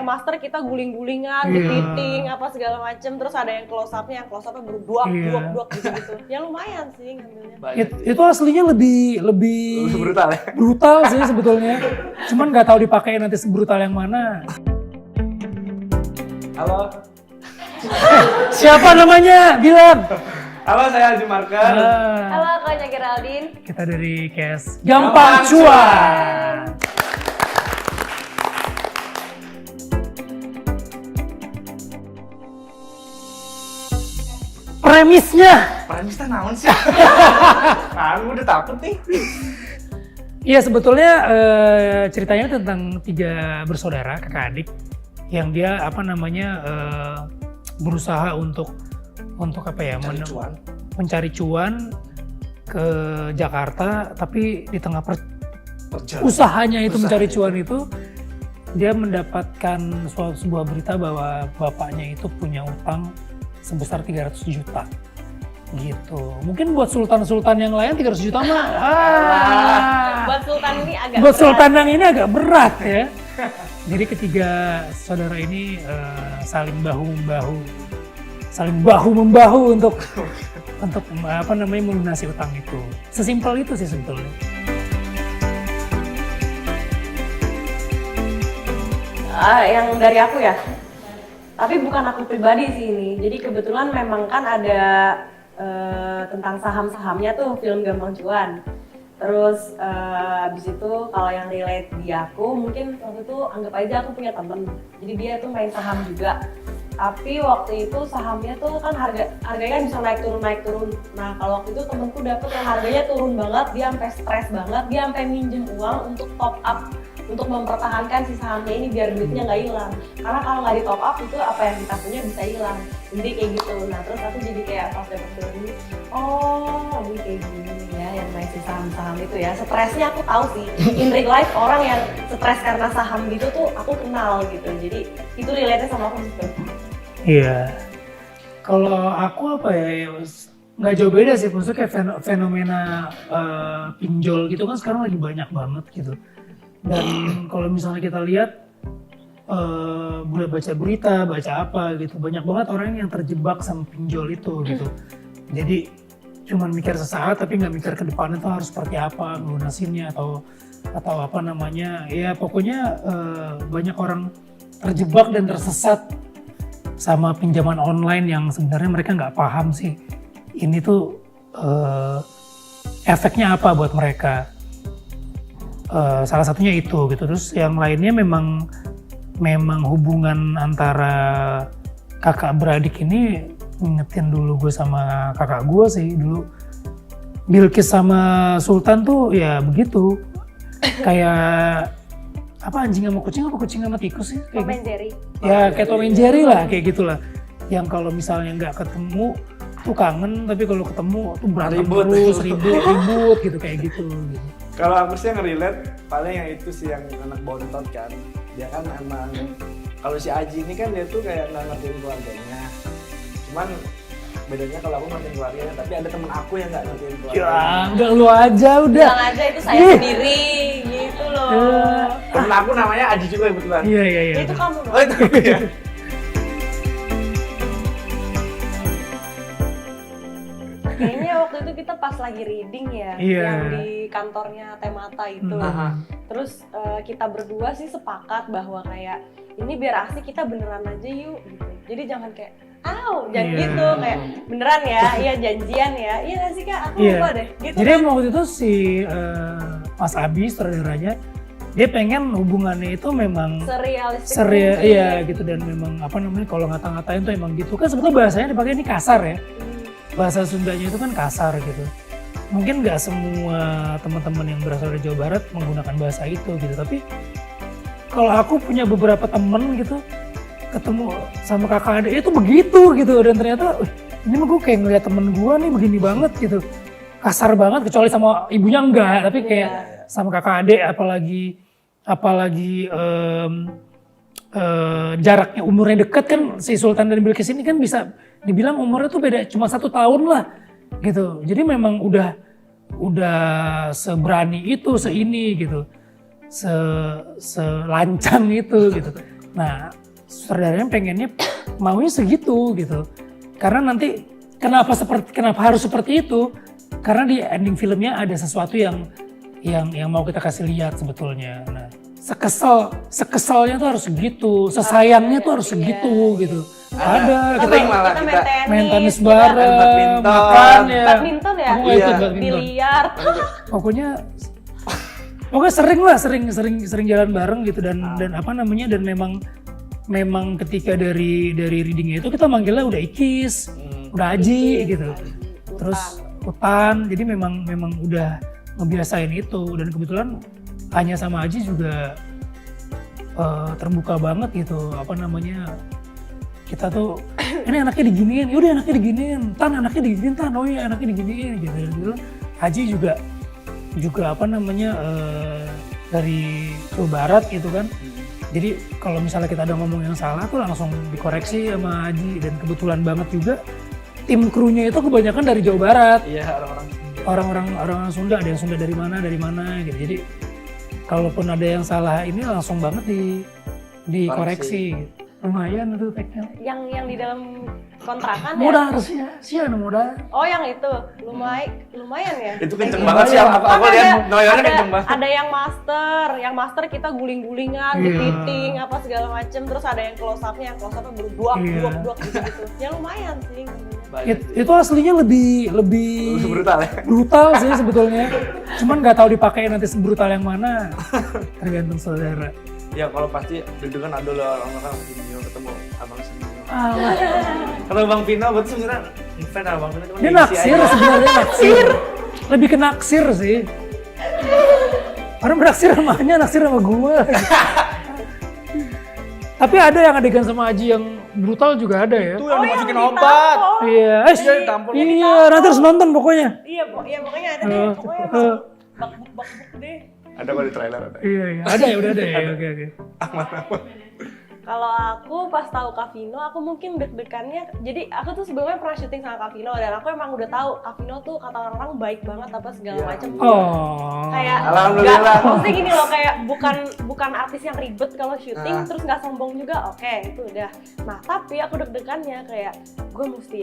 kayak master kita guling-gulingan, dipiting apa segala macem, terus ada yang close up-nya berduak gitu. Ya lumayan sih ngambilnya. Itu aslinya lebih brutal ya? Brutal sih sebetulnya. Cuman nggak tahu dipakai nanti sebrutal yang mana. Halo. Siapa namanya? Bilang. Halo, saya Aldi Markan. Halo, aku Anya Geraldine. Kita dari Kes Gampang Cuan. Premisnya naon sih? Aku udah takut nih. Iya sebetulnya ceritanya tentang 3 bersaudara kakak adik yang dia berusaha untuk apa ya mencari cuan ke Jakarta, tapi di tengah usahanya itu mencari cuan itu dia mendapatkan sebuah berita bahwa bapaknya itu punya utang sebesar 300 juta gitu. Mungkin buat sultan-sultan yang lain 300 juta mah buat sultan ini agak buat berat. Sultan yang ini agak berat ya. Jadi ketiga saudara ini saling bahu-membahu untuk melunasi utang itu. Sesimpel itu sih sebetulnya. Yang dari aku ya. Tapi bukan aku pribadi sih ini. Jadi kebetulan memang kan ada tentang saham-sahamnya tuh film Gampang Cuan. Terus abis itu kalau yang relate di aku mungkin waktu itu anggap aja aku punya temen. Jadi dia tuh main saham juga. Tapi waktu itu sahamnya tuh kan harganya kan bisa naik turun. Nah kalau waktu itu temenku dapet yang harganya turun banget, dia sampai stres banget, dia sampai minjem uang untuk top up untuk mempertahankan si sahamnya ini biar duitnya nggak hilang. Karena kalau nggak di top up itu apa yang kita punya bisa hilang. Jadi kayak gitu. Nah terus aku jadi kayak pas dapet turun ini, oh ini kayak gini ya yang main si saham-saham itu ya. Stresnya aku tahu sih. In real life orang yang stres karena saham gitu tuh aku kenal gitu. Jadi itu relate sama aku gitu. Iya. Kalau aku apa ya, nggak jauh beda sih. Maksudnya kayak fenomena pinjol gitu kan sekarang lagi banyak banget gitu. Dan kalau misalnya kita lihat, boleh baca berita, baca apa gitu, banyak banget orang yang terjebak sama pinjol itu gitu. Jadi cuman mikir sesaat tapi nggak mikir ke depannya tuh harus seperti apa melunasinnya atau apa namanya. Ya pokoknya banyak orang terjebak dan tersesat sama pinjaman online yang sebenarnya mereka nggak paham sih ini tuh efeknya apa buat mereka. Salah satunya itu gitu. Terus yang lainnya memang hubungan antara kakak beradik ini ngingetin dulu gue sama kakak gue sih dulu. Bilqis sama Sultan tuh ya begitu. Kayak apa anjing sama kucing apa kucing sama tikus sih? Tom and Jerry. Ya kayak Tom and Jerry lah kayak gitulah. Yang kalau misalnya nggak ketemu tuh kangen, tapi kalau ketemu tuh berantem terus, ribut gitu kayak gitu. Kalau aku sih yang relate paling yang itu sih yang anak bontot kan. Dia kan emang kalau si Aji ini kan dia tuh kayak nggak ngertiin keluarganya. Cuman bedanya kalau aku ngertiin keluarganya, tapi ada temen aku yang nggak ngertiin keluarganya. Ya udah lu aja udah. Bilang aja itu saya sendiri gitu loh. Temen aku namanya Aji juga kebetulan. Iya. Itu kamu loh. Oh itu ya. Kayaknya waktu itu kita pas lagi reading ya, yang di kantornya Temata itu. Terus kita berdua sih sepakat bahwa kayak ini biar asik kita beneran aja yuk gitu. Jadi jangan kayak, jangan gitu, kayak beneran ya, iya janjian ya, iya gak sih Kak, aku lupa deh. Gitu. Jadi waktu itu si Mas Abi, saudaranya, dia pengen hubungannya itu memang Surrealistik iya gitu, dan memang apa namanya kalau ngata-ngatain tuh emang gitu kan sebetulnya bahasanya dipakai ini kasar ya. Bahasa Sundanya itu kan kasar gitu. Mungkin nggak semua teman-teman yang berasal dari Jawa Barat menggunakan bahasa itu gitu, tapi kalau aku punya beberapa temen gitu ketemu sama kakak adik itu begitu gitu, dan ternyata ini mah gue kayak ngeliat temen gue nih begini banget gitu, kasar banget, kecuali sama ibunya enggak, tapi kayak sama kakak adik apalagi jaraknya umurnya dekat kan, si Sultan dan Bilqis ini kan bisa dibilang umurnya tuh beda cuma 1 tahun lah gitu. Jadi memang udah seberani itu, seini gitu, selancang itu gitu. Nah sutradaranya pengennya maunya segitu gitu. Karena nanti kenapa harus seperti itu? Karena di ending filmnya ada sesuatu yang mau kita kasih lihat sebetulnya. Nah, sekesalnya tuh harus segitu, sesayangnya tuh harus segitu gitu. Ada Sering malah kita kita main tenis juga. bareng, badminton. makan ya. Badminton ya? Aku nggak ikut Iya. badminton. Biliar. Pokoknya sering jalan bareng gitu dan apa namanya dan memang ketika dari readingnya itu kita manggilnya udah Ikis, udah Aji gitu. Terus Utan, jadi memang udah ngebiasain itu dan kebetulan Anya sama Aji juga terbuka banget gitu, apa namanya, kita tuh ini anaknya diginiin, yaudah anaknya diginiin, anaknya diginiin, oh iya anaknya diginiin gitu. Aji juga apa namanya dari Jawa Barat gitu kan, jadi kalau misalnya kita ada ngomong yang salah tuh langsung dikoreksi sama Aji dan kebetulan banget juga tim krunya itu kebanyakan dari Jawa Barat. Iya, Orang Sunda, ada yang Sunda dari mana gitu. Jadi kalaupun ada yang salah ini langsung banget dikoreksi. Lumayan itu tag-nya. Yang di dalam kontrakan Mudah ya? harusnya, sian mudah. Oh yang itu, lumayan ya? Itu kenceng Kayak banget gitu. sih, aku Kan lihat noyornya kenceng banget. Ada yang master kita guling-gulingan, Iya. beating apa segala macem. Terus ada yang close up-nya berduak Iya. gitu. Ya lumayan sih. Itu aslinya lebih Brutal ya. brutal sih sebetulnya. Cuman nggak tahu dipakai nanti sebrutal yang mana. Tergantung saudara. Ya kalau pasti deg-degan ada lah orang Vino ketemu Abang Seno. Alah. Kalau Bang Vino betul sebenarnya fan sama Bang Vino cuma Dia diisi naksir aja. sebenarnya, naksir. Lebih ke naksir sih. Orang naksir sama Anya, naksir sama gua. Tapi ada yang adegan sama Aji yang brutal juga ada ya. Itu yang dimasukin yang obat. ditampol. Iya, Iya, ditampol. iya, nanti harus nonton pokoknya. Iya pokoknya ada deh. Pokoknya bak-buk deh. Ada kok di trailer ada. Iya, ada ya, udah ada ya. Oke. Kalau aku pas tahu Kavino, aku mungkin deg-degannya. Jadi aku tuh sebelumnya pernah syuting sama Kavino dan aku emang udah tahu Kavino tuh kata orang-orang baik banget apa segala Iya. macam. Oh. Kayak Alhamdulillah. nggak- maksudnya gini loh, kayak bukan artis yang ribet kalau syuting terus nggak sombong juga. Oke, itu udah. Nah tapi aku deg-degannya kayak gue mesti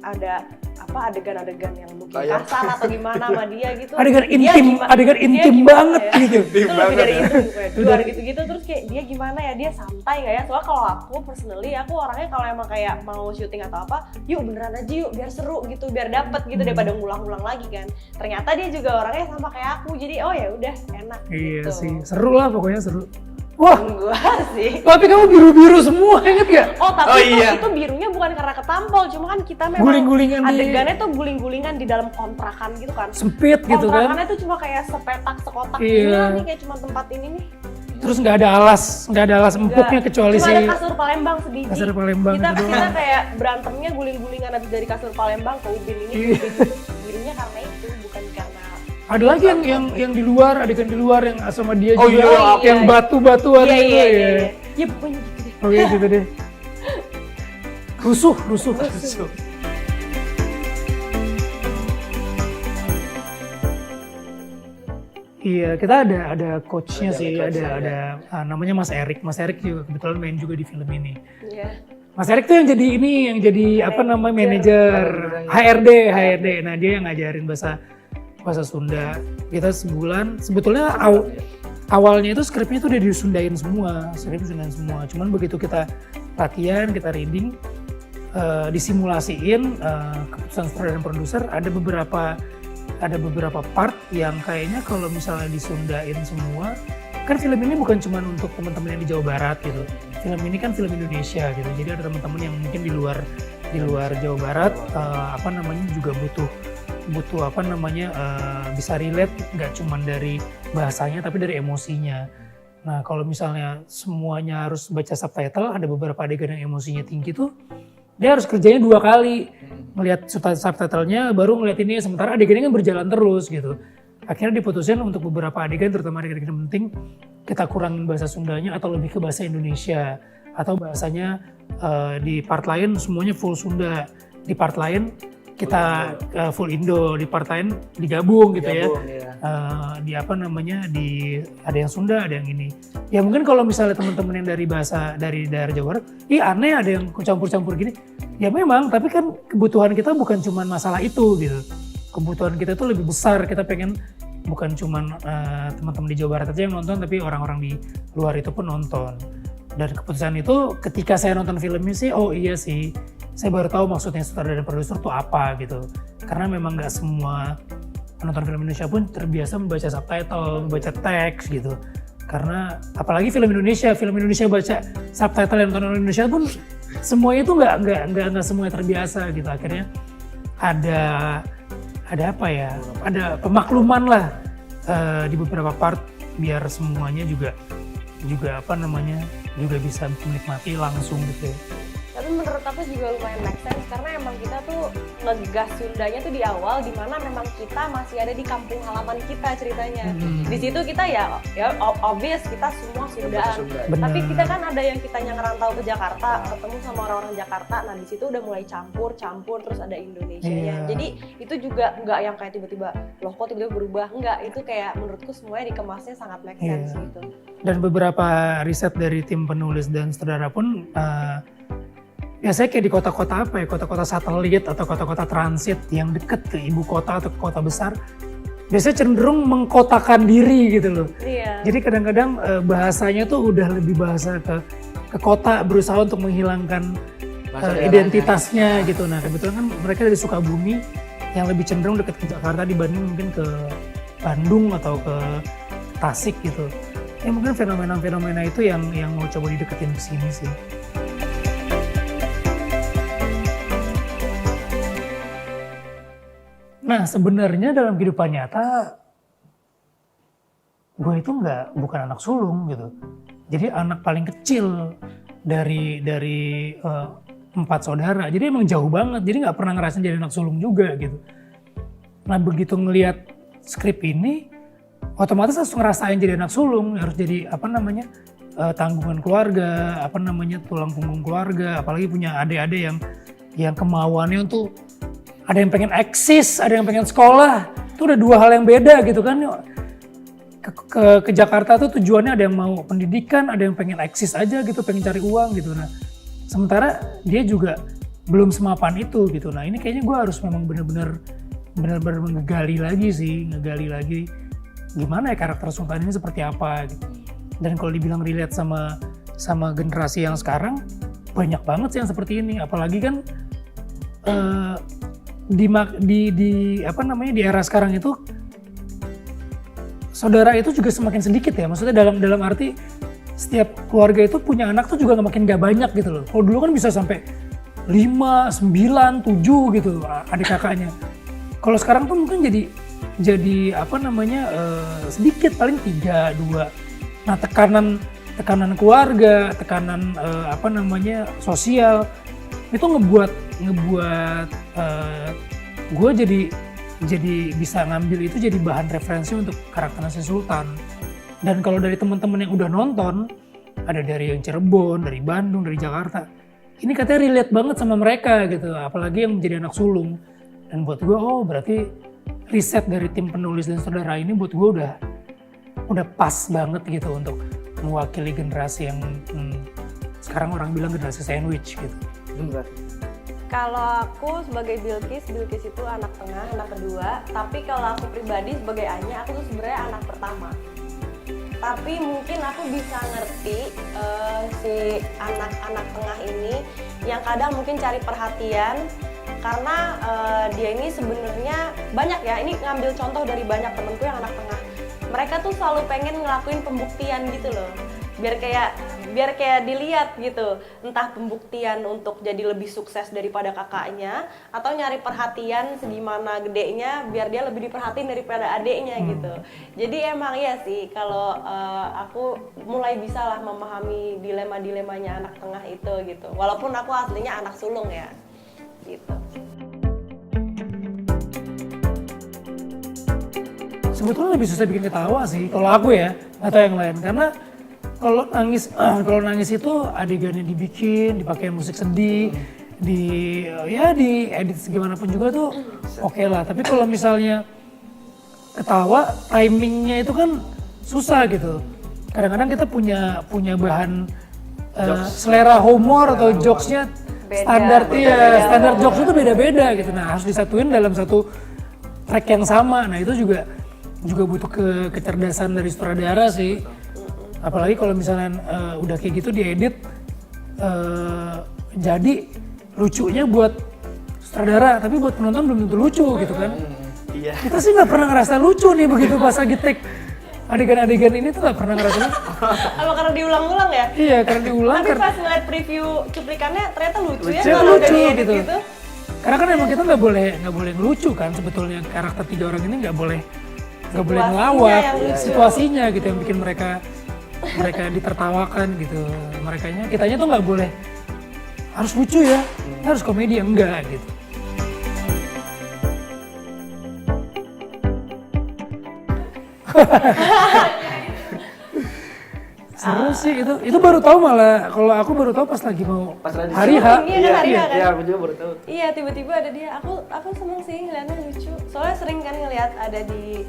ada adegan-adegan yang mungkin Kayak- kasar atau gimana sama dia gitu. Adegan Dia intim, gimana- adegan dia intim gimana banget ya? gitu. Itu lebih dari ya. itu kayak luar gitu-gitu terus kayak dia gimana ya, dia santai nggak ya? Soalnya kalau aku personally aku orangnya kalau emang kayak mau syuting atau apa, yuk beneran aja yuk biar seru gitu, biar dapet gitu daripada ngulang-ngulang lagi kan. Ternyata dia juga orangnya sama kayak aku, jadi oh ya udah enak. Iya gitu. sih, seru lah pokoknya seru. Wah, Gua sih. tapi kamu biru-biru semua, inget gak? Oh tapi Oh, itu, iya. itu birunya bukan karena ketampol, cuma kan kita memang Guling-gulingan di- adegannya tuh guling-gulingan di dalam kontrakan gitu kan. Sempit gitu kan. Kontrakannya tuh cuma kayak sepetak sekotak Iya. gini nih, kayak cuma tempat ini nih. Terus nggak ada alas empuknya kecuali cuma si ada kasur Palembang sebiji. kasur Palembang kita, itu kita doang. kayak berantemnya guling-gulingan habis dari kasur Palembang ke ubin ini, Iya. ke ubin itu. Birunya karena itu, bukan karena Ada lagi yang di luar, adegan di luar yang sama dia Oh, juga, iya, yang iya. batu-batuan iya, itu iya, ya. iya, iya. Ya pokoknya gitu deh. Oke gitu deh. Rusuh. Iya, kita ada coachnya sih, ada namanya Mas Erik. Mas Erik juga kebetulan main juga di film ini. Iya. Mas Erik tuh yang jadi apa namanya manajer HRD. Nah dia yang ngajarin bahasa Sunda. Kita sebulan sebetulnya awalnya itu skripnya tuh udah disundain semua, Cuman begitu kita latihan, kita reading, disimulasiin keputusan sutradara dan produser ada beberapa part yang kayaknya kalau misalnya disundain semua, kan film ini bukan cuma untuk teman-teman yang di Jawa Barat gitu. Film ini kan film Indonesia gitu. Jadi ada teman-teman yang mungkin di luar Jawa Barat juga butuh bisa relate nggak cuma dari bahasanya tapi dari emosinya. Nah kalau misalnya semuanya harus baca subtitle, ada beberapa adegan yang emosinya tinggi tuh dia harus kerjanya 2 kali, ngelihat subtitlenya baru ngeliat ini, sementara adegannya kan berjalan terus gitu. Akhirnya diputusin untuk beberapa adegan, terutama adegan penting, kita kurangin bahasa Sundanya atau lebih ke bahasa Indonesia, atau bahasanya di part lain semuanya full Sunda, di part lain kita full Indo, di partain digabung gitu ya. Gabung, ya. Di apa namanya, ada yang Sunda, ada yang ini. Ya mungkin kalau misalnya teman-teman yang dari daerah Jawa Barat, aneh ada yang campur-campur gini. Ya memang, tapi kan kebutuhan kita bukan cuma masalah itu gitu. Kebutuhan kita tuh lebih besar, kita pengen bukan cuma teman-teman di Jawa Barat aja yang nonton, tapi orang-orang di luar itu pun nonton. Dan keputusan itu ketika saya nonton filmnya sih, oh iya sih, saya baru tahu maksudnya sutradara dan produser tuh apa gitu. Karena memang nggak semua penonton film Indonesia pun terbiasa membaca subtitle, membaca teks gitu. Karena apalagi film Indonesia baca subtitle yang nonton Indonesia pun semuanya itu nggak semuanya terbiasa gitu. Akhirnya ada apa ya? Ada pemakluman lah di beberapa part biar semuanya juga apa namanya, juga bisa menikmati langsung gitu ya. Tapi menurut aku juga lumayan make sense karena emang kita tuh ngegas Sundanya tuh di awal, dimana memang kita masih ada di kampung halaman kita ceritanya. Di situ kita ya obvious kita semua Sundaan. Tapi kita kan ada yang kitanya ngerantau ke Jakarta, ketemu sama orang-orang Jakarta. Nah di situ udah mulai campur terus ada Indonesianya. Jadi itu juga nggak yang kayak tiba-tiba loh kok tiba-tiba berubah, enggak. Itu kayak menurutku semuanya dikemasnya sangat make sense gitu. Dan beberapa riset dari tim penulis dan sutradara pun biasanya kayak di kota-kota apa ya, kota-kota satelit atau kota-kota transit yang deket ke ibu kota atau ke kota besar, biasanya cenderung mengkotakan diri gitu loh. Iya. Jadi kadang-kadang bahasanya tuh udah lebih bahasa ke kota, berusaha untuk menghilangkan identitasnya gitu. Nah kebetulan kan mereka dari Sukabumi yang lebih cenderung deket ke Jakarta dibanding mungkin ke Bandung atau ke Tasik gitu. Ya mungkin fenomena-fenomena itu yang mau coba dideketin ke sini sih. Nah sebenarnya dalam kehidupan nyata gue itu bukan anak sulung gitu. Jadi anak paling kecil dari 4 saudara. Jadi emang jauh banget. Jadi nggak pernah ngerasain jadi anak sulung juga gitu. Nah begitu ngelihat skrip ini, otomatis harus ngerasain jadi anak sulung, harus jadi apa namanya tanggungan keluarga, apa namanya tulang punggung keluarga. Apalagi punya adik-adik yang kemauannya untuk ada yang pengen eksis, ada yang pengen sekolah. Itu udah 2 hal yang beda gitu kan. Ke Jakarta tuh tujuannya ada yang mau pendidikan, ada yang pengen eksis aja gitu, pengen cari uang gitu. Nah, sementara dia juga belum semapan itu gitu. Nah, ini kayaknya gue harus memang benar-benar ngegali lagi gimana ya karakter Sultan ini seperti apa gitu. Dan kalau dibilang relate sama generasi yang sekarang, banyak banget sih yang seperti ini. Apalagi kan di era sekarang itu saudara itu juga semakin sedikit ya, maksudnya dalam arti setiap keluarga itu punya anak tuh juga makin gak banyak gitu loh. Kalau dulu kan bisa sampai 5, 9, 7 gitu adik kakaknya. Kalau sekarang tuh mungkin jadi apa namanya sedikit, paling 3, 2. Nah tekanan keluarga, tekanan apa namanya sosial itu ngebuat gue jadi bisa ngambil itu jadi bahan referensi untuk karakternya si Sultan. Dan kalau dari teman-teman yang udah nonton, ada dari yang Cirebon, dari Bandung, dari Jakarta, ini katanya relate banget sama mereka gitu, apalagi yang menjadi anak sulung. Dan buat gue, oh berarti riset dari tim penulis dan saudara ini buat gue udah pas banget gitu untuk mewakili generasi yang sekarang orang bilang generasi sandwich gitu. Kalau aku sebagai Bilkis itu anak tengah, anak kedua. Tapi kalau aku pribadi sebagai Anya, aku tuh sebenarnya anak pertama. Tapi mungkin aku bisa ngerti si anak-anak tengah ini yang kadang mungkin cari perhatian karena dia ini sebenarnya banyak ya. Ini ngambil contoh dari banyak temenku yang anak tengah. Mereka tuh selalu pengen ngelakuin pembuktian gitu loh. Biar kayak dilihat gitu, entah pembuktian untuk jadi lebih sukses daripada kakaknya atau nyari perhatian segimana gedenya biar dia lebih diperhatiin daripada adeknya gitu. Jadi emang iya sih kalau aku mulai bisa lah memahami dilema-dilemanya anak tengah itu gitu. Walaupun aku aslinya anak sulung ya gitu. Sebetulnya lebih susah bikin ketawa sih kalau aku ya, atau yang lain, karena kalau nangis itu adegannya dipakai musik sedih, di edit gimana pun juga tuh oke lah. Tapi kalau misalnya ketawa, timingnya itu kan susah gitu. Kadang-kadang kita punya bahan selera humor atau jokesnya standar, standar jokes itu beda-beda gitu. Nah harus disatuin dalam satu track yang sama. Nah itu juga butuh kecerdasan dari sutradara sih. Apalagi kalau misalnya udah kayak gitu diedit, jadi lucunya buat sutradara, tapi buat penonton belum tentu lucu gitu kan. Iya. Kita sih nggak pernah ngerasa lucu nih begitu pas lagi take adegan-adegan ini tuh nggak pernah ngerasa lucu. Apa karena diulang-ulang ya? Iya, karena diulang. Tapi pas ngeliat preview cuplikannya ternyata lucu ya Lucu, kalau udah diedit gitu. gitu. Karena kan emang kita nggak boleh ngelucu kan sebetulnya, karakter 3 orang ini nggak boleh ngelawak, yang lucu. situasinya gitu yang bikin mereka ditertawakan gitu. Kitanya tuh nggak boleh harus lucu ya, harus komedi enggak gitu. Seru sih itu baru tahu malah, kalau aku baru tahu pas lagi mau Pas lagi hari H. Iya kan hari H kan? Iya, aku juga baru tahu. Iya, tiba-tiba ada dia. Aku seneng sih ngeliatnya lucu. Soalnya sering kan ngeliat ada di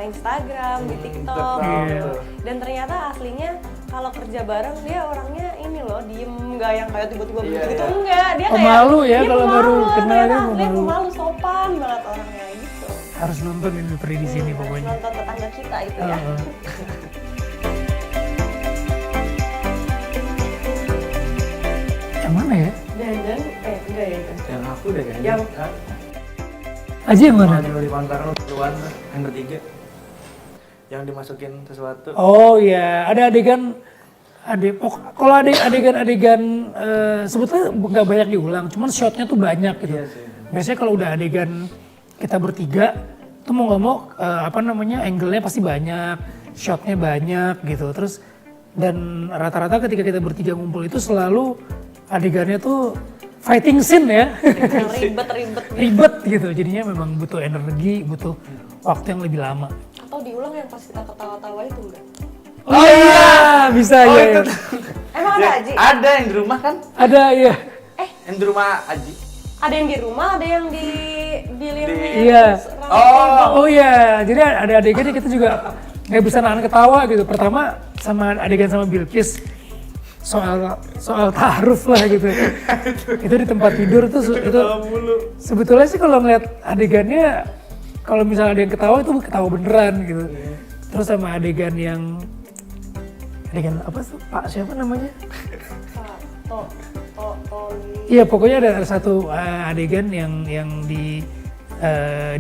Instagram, di TikTok gitu. Dan ternyata aslinya kalau kerja bareng dia orangnya ini loh, diem, nggak yang kayak tiba-tiba begitu gitu, enggak. Dia kayak Pemalu ya, dia kalau pemalu, baru kenal ternyata dia aslinya pemalu. pemalu, sopan banget orangnya gitu. Harus nonton ini Peri di sini Harus pokoknya. nonton tetangga kita itu ya. Yang mana ya? Jangan-jangan, enggak ya itu. Yang aku deh kayaknya. Yang Aji yang mana? Yang di Pantarno keluar yang bertiga. Yang dimasukin sesuatu. Oh iya, ada adegan kalau adegan-adegan sebetulnya nggak banyak diulang, cuman shotnya tuh banyak gitu. Iya sih. Biasanya kalau udah adegan kita bertiga, tuh mau nggak mau angle-nya pasti banyak, shotnya banyak gitu. Terus dan rata-rata ketika kita bertiga ngumpul itu selalu adegannya tuh fighting scene ya, yang ribet-ribet gitu. ribet gitu. Jadinya memang butuh energi, butuh waktu yang lebih lama. Atau diulang yang pas kita ketawa-tawa itu enggak? Oh iya, bisa ya. itu. Emang ada Aji? Ada yang di rumah kan? Ada ya. Yang di rumah Aji. Ada yang di rumah, ada yang di Iya. Oh iya, jadi ada adegannya kita juga nggak bisa nahan ketawa gitu. Pertama sama adegan sama Bilqis soal taaruf lah gitu. Itu di tempat tidur tuh itu sebetulnya sih kalau ngeliat adegannya, kalau misalnya ada yang ketawa itu ketawa beneran gitu. Terus sama adegan apa sih Pak siapa namanya? Iya pokoknya ada satu adegan yang di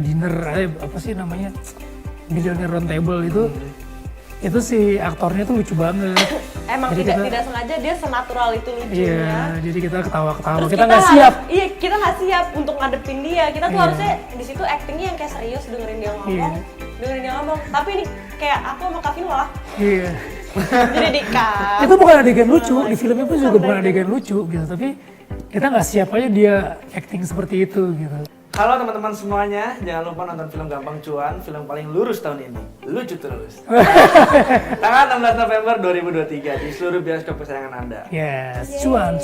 dinner apa sih namanya, Billionaire Round Table itu si aktornya tuh lucu banget. Emang Jadi tidak sengaja dia senatural itu lucunya. Iya, jadi kita ketawa-ketawa, Terus kita nggak siap. Iya, kita nggak siap untuk ngadepin dia. Kita tuh harusnya di situ actingnya yang kayak serius, dengerin dia ngomong. Tapi ini kayak aku sama Kavin malah Iya. jadi di-cut. Itu bukan adegan lucu, di filmnya pun juga bukan adegan lucu gitu, tapi kita nggak siap aja dia acting seperti itu gitu. Halo teman-teman semuanya, jangan lupa nonton film Gampang Cuan, film paling lurus tahun ini. Lucu terus. Tanggal 16 November 2023 di seluruh bioskop kesayangan Anda. Yes, cuan.